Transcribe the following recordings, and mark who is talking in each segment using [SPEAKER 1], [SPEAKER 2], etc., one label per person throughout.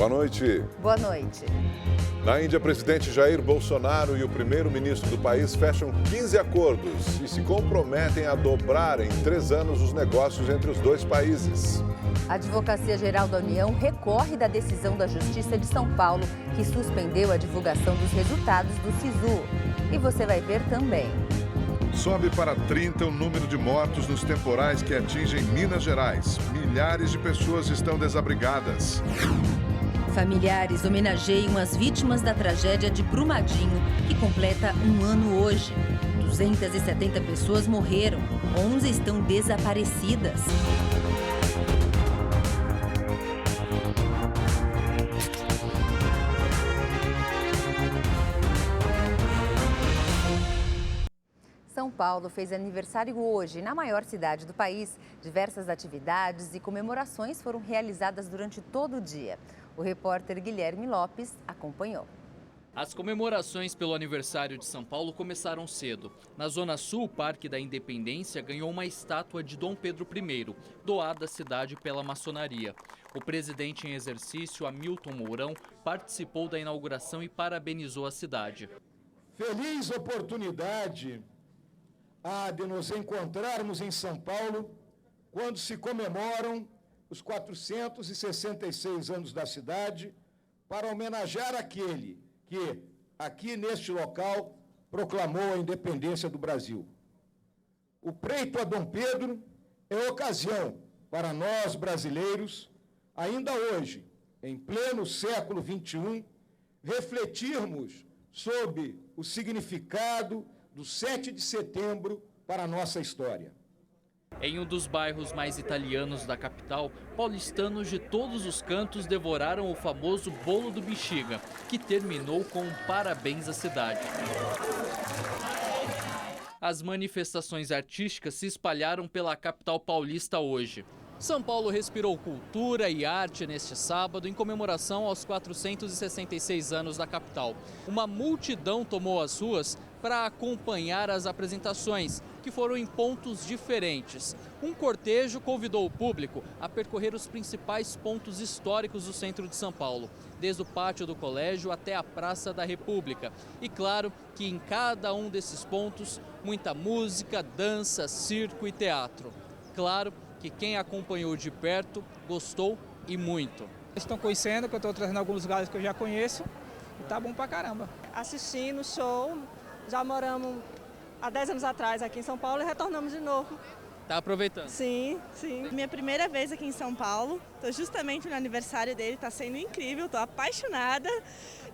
[SPEAKER 1] Boa noite.
[SPEAKER 2] Boa noite.
[SPEAKER 1] Na Índia, o presidente Jair Bolsonaro e o primeiro-ministro do país fecham 15 acordos e se comprometem a dobrar em 3 anos os negócios entre os dois países.
[SPEAKER 2] A Advocacia Geral da União recorre da decisão da Justiça de São Paulo, que suspendeu a divulgação dos resultados do SISU. E você vai ver também.
[SPEAKER 1] Sobe para 30 o número de mortos nos temporais que atingem Minas Gerais. Milhares de pessoas estão desabrigadas.
[SPEAKER 2] Familiares homenageiam as vítimas da tragédia de Brumadinho, que completa um ano hoje. 270 pessoas morreram, 11 estão desaparecidas. São Paulo fez aniversário hoje. Na maior cidade do país, diversas atividades e comemorações foram realizadas durante todo o dia. O repórter Guilherme Lopes acompanhou.
[SPEAKER 3] As comemorações pelo aniversário de São Paulo começaram cedo. Na Zona Sul, o Parque da Independência ganhou uma estátua de Dom Pedro I, doada à cidade pela maçonaria. O presidente em exercício, Hamilton Mourão, participou da inauguração e parabenizou a cidade.
[SPEAKER 4] Feliz oportunidade há de nos encontrarmos em São Paulo quando se comemoram os 466 anos da cidade, para homenagear aquele que, aqui neste local, proclamou a independência do Brasil. O pleito a Dom Pedro é ocasião para nós, brasileiros, ainda hoje, em pleno século XXI, refletirmos sobre o significado do 7 de setembro para a nossa história.
[SPEAKER 3] Em um dos bairros mais italianos da capital, paulistanos de todos os cantos devoraram o famoso bolo do Bexiga, que terminou com um parabéns à cidade. As manifestações artísticas se espalharam pela capital paulista hoje. São Paulo respirou cultura e arte neste sábado em comemoração aos 466 anos da capital. Uma multidão tomou as ruas para acompanhar as apresentações, que foram em pontos diferentes. Um cortejo convidou o público a percorrer os principais pontos históricos do centro de São Paulo, desde o pátio do colégio até a Praça da República. E claro que em cada um desses pontos, muita música, dança, circo e teatro. Claro que quem acompanhou de perto gostou e muito.
[SPEAKER 5] Estão conhecendo, que eu estou trazendo alguns lugares que eu já conheço, e tá bom pra caramba.
[SPEAKER 6] Assistindo o show, já moramos há 10 anos atrás aqui em São Paulo e retornamos de novo.
[SPEAKER 3] Tá aproveitando?
[SPEAKER 6] Sim, sim.
[SPEAKER 7] Minha primeira vez aqui em São Paulo, estou justamente no aniversário dele, está sendo incrível, estou apaixonada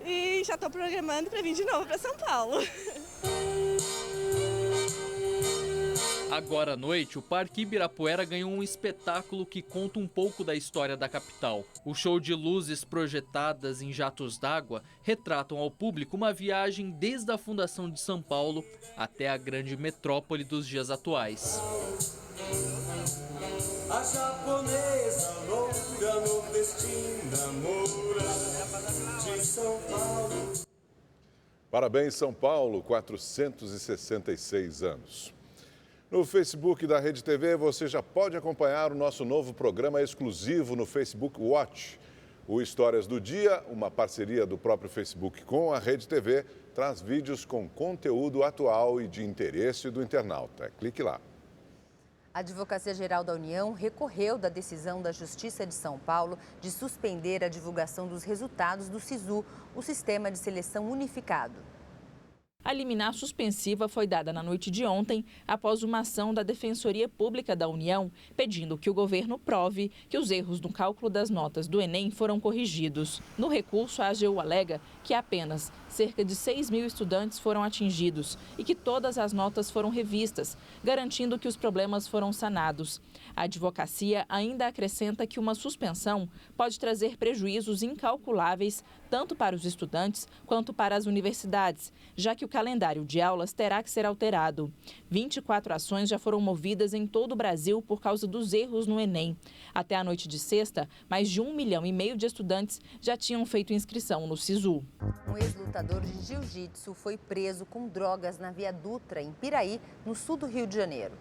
[SPEAKER 7] e já estou programando para vir de novo para São Paulo.
[SPEAKER 3] Agora à noite, o Parque Ibirapuera ganhou um espetáculo que conta um pouco da história da capital. O show de luzes projetadas em jatos d'água retratam ao público uma viagem desde a fundação de São Paulo até a grande metrópole dos dias atuais.
[SPEAKER 8] A japonesa loura nordestina moura de São Paulo.
[SPEAKER 1] Parabéns, São Paulo, 466 anos. No Facebook da Rede TV, você já pode acompanhar o nosso novo programa exclusivo no Facebook Watch. O Histórias do Dia, uma parceria do próprio Facebook com a Rede TV, traz vídeos com conteúdo atual e de interesse do internauta. Clique lá.
[SPEAKER 2] A Advocacia Geral da União recorreu da decisão da Justiça de São Paulo de suspender a divulgação dos resultados do SISU, o Sistema de Seleção Unificado.
[SPEAKER 9] A liminar suspensiva foi dada na noite de ontem, após uma ação da Defensoria Pública da União, pedindo que o governo prove que os erros no cálculo das notas do Enem foram corrigidos. No recurso, a AGU alega que apenas cerca de 6 mil estudantes foram atingidos e que todas as notas foram revistas, garantindo que os problemas foram sanados. A advocacia ainda acrescenta que uma suspensão pode trazer prejuízos incalculáveis tanto para os estudantes quanto para as universidades, já que o calendário de aulas terá que ser alterado. 24 ações já foram movidas em todo o Brasil por causa dos erros no Enem. Até a noite de sexta, mais de 1,5 milhão de estudantes já tinham feito inscrição no SISU.
[SPEAKER 2] Um ex-lutador de jiu-jitsu foi preso com drogas na Via Dutra, em Piraí, no sul do Rio de Janeiro.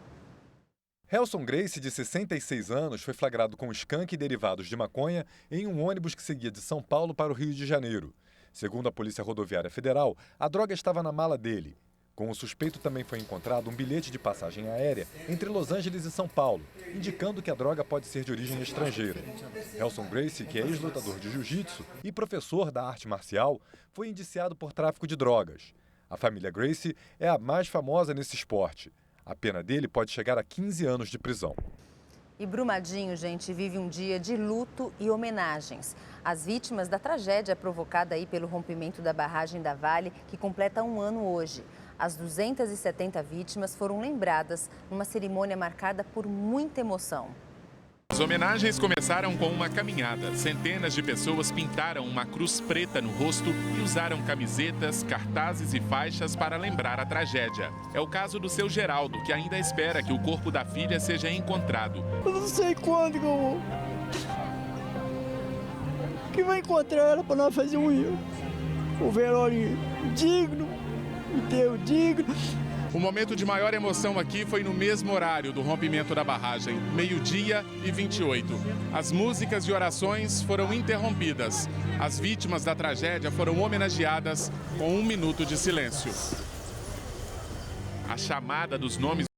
[SPEAKER 10] Helson Gracie, de 66 anos, foi flagrado com skunk e derivados de maconha em um ônibus que seguia de São Paulo para o Rio de Janeiro. Segundo a Polícia Rodoviária Federal, a droga estava na mala dele. Com o suspeito também foi encontrado um bilhete de passagem aérea entre Los Angeles e São Paulo, indicando que a droga pode ser de origem estrangeira. Helson Gracie, que é ex-lutador de jiu-jitsu e professor da arte marcial, foi indiciado por tráfico de drogas. A família Gracie é a mais famosa nesse esporte. A pena dele pode chegar a 15 anos de prisão.
[SPEAKER 2] E Brumadinho, gente, vive um dia de luto e homenagens. As vítimas da tragédia provocada aí pelo rompimento da barragem da Vale, que completa um ano hoje. As 270 vítimas foram lembradas numa cerimônia marcada por muita emoção.
[SPEAKER 11] As homenagens começaram com uma caminhada. Centenas de pessoas pintaram uma cruz preta no rosto e usaram camisetas, cartazes e faixas para lembrar a tragédia. É o caso do seu Geraldo, que ainda espera que o corpo da filha seja encontrado.
[SPEAKER 12] Eu não sei quando que vai encontrar ela para nós fazer um velório digno, um enterro digno.
[SPEAKER 11] O momento de maior emoção aqui foi no mesmo horário do rompimento da barragem, 12h28. As músicas e orações foram interrompidas. As vítimas da tragédia foram homenageadas com 1 minuto de silêncio. A chamada dos nomes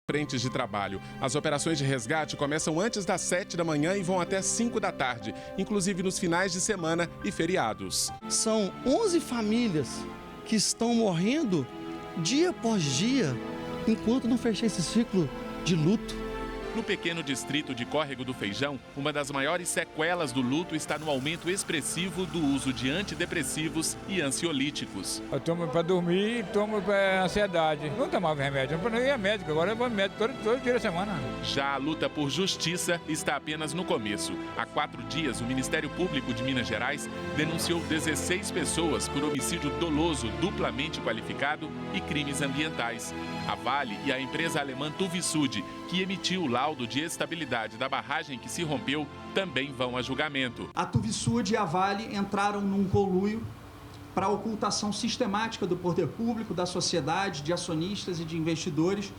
[SPEAKER 11] frentes de trabalho. As operações de resgate começam antes das 7 da manhã e vão até 5 da tarde, inclusive nos finais de semana e feriados.
[SPEAKER 13] São 11 famílias que estão morrendo dia após dia, enquanto não fechar esse ciclo de luto.
[SPEAKER 11] No pequeno distrito de Córrego do Feijão, uma das maiores sequelas do luto está no aumento expressivo do uso de antidepressivos e ansiolíticos.
[SPEAKER 5] Eu tomo para dormir e tomo para ansiedade. Não tomava remédio, eu não ia médico, agora eu vou médico todo dia da semana.
[SPEAKER 11] Já a luta por justiça está apenas no começo. Há 4 dias, o Ministério Público de Minas Gerais denunciou 16 pessoas por homicídio doloso duplamente qualificado e crimes ambientais. A Vale e a empresa alemã Tuvisud, que emitiu o laudo de estabilidade da barragem que se rompeu, também vão a julgamento.
[SPEAKER 14] A Tuvisud e a Vale entraram num conluio para a ocultação sistemática do poder público, da sociedade, de acionistas e de investidores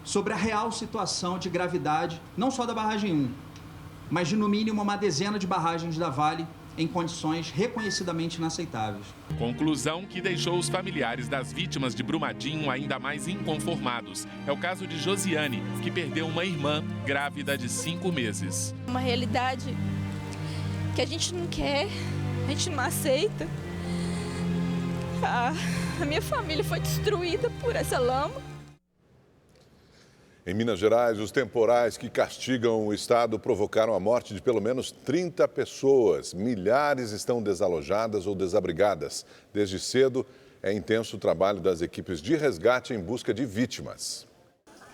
[SPEAKER 14] sobre a real situação de gravidade, não só da barragem 1, mas de no mínimo uma dezena de barragens da Vale em condições reconhecidamente inaceitáveis.
[SPEAKER 11] Conclusão que deixou os familiares das vítimas de Brumadinho ainda mais inconformados. É o caso de Josiane, que perdeu uma irmã grávida de 5 meses.
[SPEAKER 15] Uma realidade que a gente não quer, a gente não aceita. A minha família foi destruída por essa lama.
[SPEAKER 1] Em Minas Gerais, os temporais que castigam o estado provocaram a morte de pelo menos 30 pessoas. Milhares estão desalojadas ou desabrigadas. Desde cedo, é intenso o trabalho das equipes de resgate em busca de vítimas.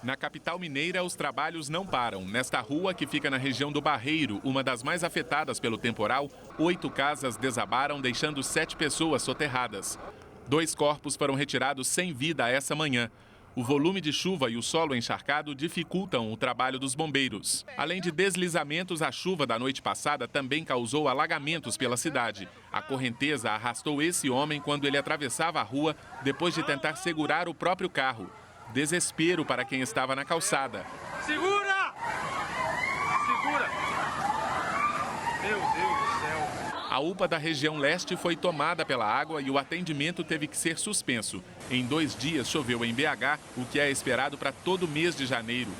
[SPEAKER 11] Na capital mineira, os trabalhos não param. Nesta rua, que fica na região do Barreiro, uma das mais afetadas pelo temporal, 8 casas desabaram, deixando 7 pessoas soterradas. 2 corpos foram retirados sem vida essa manhã. O volume de chuva e o solo encharcado dificultam o trabalho dos bombeiros. Além de deslizamentos, a chuva da noite passada também causou alagamentos pela cidade. A correnteza arrastou esse homem quando ele atravessava a rua depois de tentar segurar o próprio carro. Desespero para quem estava na calçada.
[SPEAKER 16] Segura! Segura! Meu Deus do céu!
[SPEAKER 11] A UPA da região leste foi tomada pela água e o atendimento teve que ser suspenso. Em 2 dias choveu em BH, o que é esperado para todo mês de janeiro.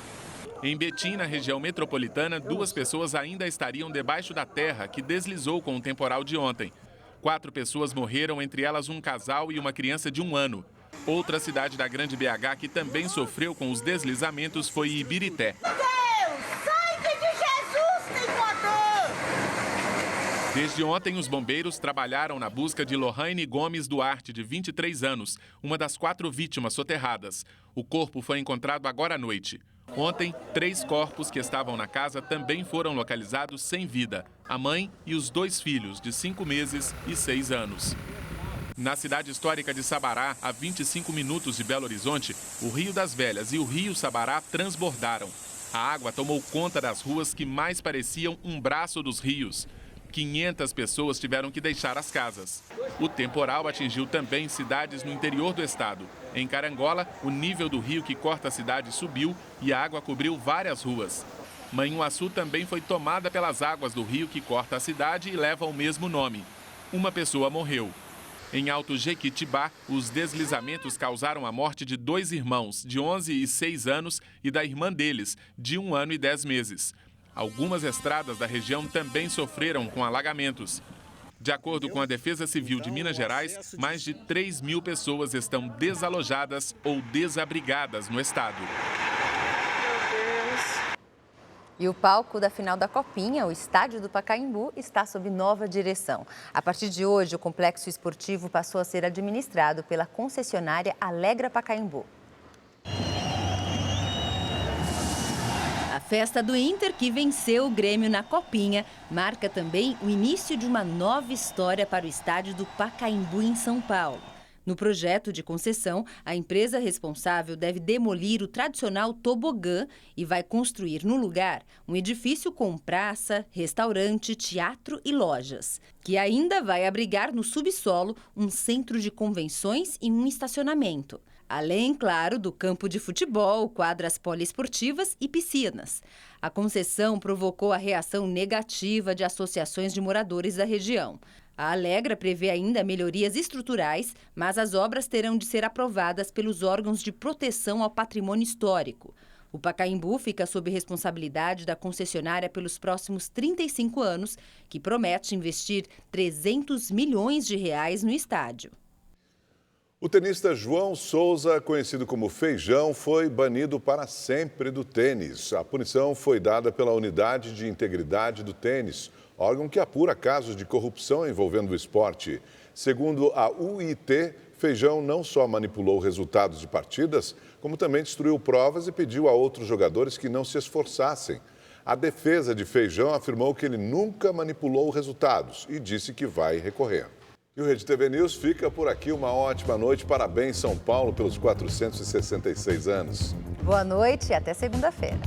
[SPEAKER 11] Em Betim, na região metropolitana, 2 pessoas ainda estariam debaixo da terra que deslizou com o temporal de ontem. 4 pessoas morreram, entre elas um casal e uma criança de 1 ano. Outra cidade da Grande BH que também sofreu com os deslizamentos foi Ibirité. Desde ontem, os bombeiros trabalharam na busca de Lohane Gomes Duarte, de 23 anos, uma das 4 vítimas soterradas. O corpo foi encontrado agora à noite. Ontem, 3 corpos que estavam na casa também foram localizados sem vida. A mãe e os 2 filhos, de 5 meses e 6 anos. Na cidade histórica de Sabará, a 25 minutos de Belo Horizonte, o Rio das Velhas e o Rio Sabará transbordaram. A água tomou conta das ruas que mais pareciam um braço dos rios. 500 pessoas tiveram que deixar as casas. O temporal atingiu também cidades no interior do estado. Em Carangola, o nível do rio que corta a cidade subiu e a água cobriu várias ruas. Manhuaçu também foi tomada pelas águas do rio que corta a cidade e leva o mesmo nome. Uma pessoa morreu. Em Alto Jequitibá, os deslizamentos causaram a morte de 2 irmãos, de 11 e 6 anos, e da irmã deles, de 1 ano e 10 meses. Algumas estradas da região também sofreram com alagamentos. De acordo com a Defesa Civil de Minas Gerais, mais de 3.000 pessoas estão desalojadas ou desabrigadas no estado.
[SPEAKER 2] E o palco da final da Copinha, o estádio do Pacaembu, está sob nova direção. A partir de hoje, o complexo esportivo passou a ser administrado pela concessionária Alegra Pacaembu. A festa do Inter, que venceu o Grêmio na Copinha, marca também o início de uma nova história para o estádio do Pacaembu, em São Paulo. No projeto de concessão, a empresa responsável deve demolir o tradicional tobogã e vai construir no lugar um edifício com praça, restaurante, teatro e lojas, que ainda vai abrigar no subsolo um centro de convenções e um estacionamento. Além, claro, do campo de futebol, quadras poliesportivas e piscinas. A concessão provocou a reação negativa de associações de moradores da região. A Alegra prevê ainda melhorias estruturais, mas as obras terão de ser aprovadas pelos órgãos de proteção ao patrimônio histórico. O Pacaembu fica sob responsabilidade da concessionária pelos próximos 35 anos, que promete investir 300 milhões de reais no estádio.
[SPEAKER 1] O tenista João Souza, conhecido como Feijão, foi banido para sempre do tênis. A punição foi dada pela Unidade de Integridade do Tênis, órgão que apura casos de corrupção envolvendo o esporte. Segundo a UIT, Feijão não só manipulou resultados de partidas, como também destruiu provas e pediu a outros jogadores que não se esforçassem. A defesa de Feijão afirmou que ele nunca manipulou resultados e disse que vai recorrer. E o Rede TV News fica por aqui. Uma ótima noite. Parabéns, São Paulo, pelos 466 anos.
[SPEAKER 2] Boa noite e até segunda-feira.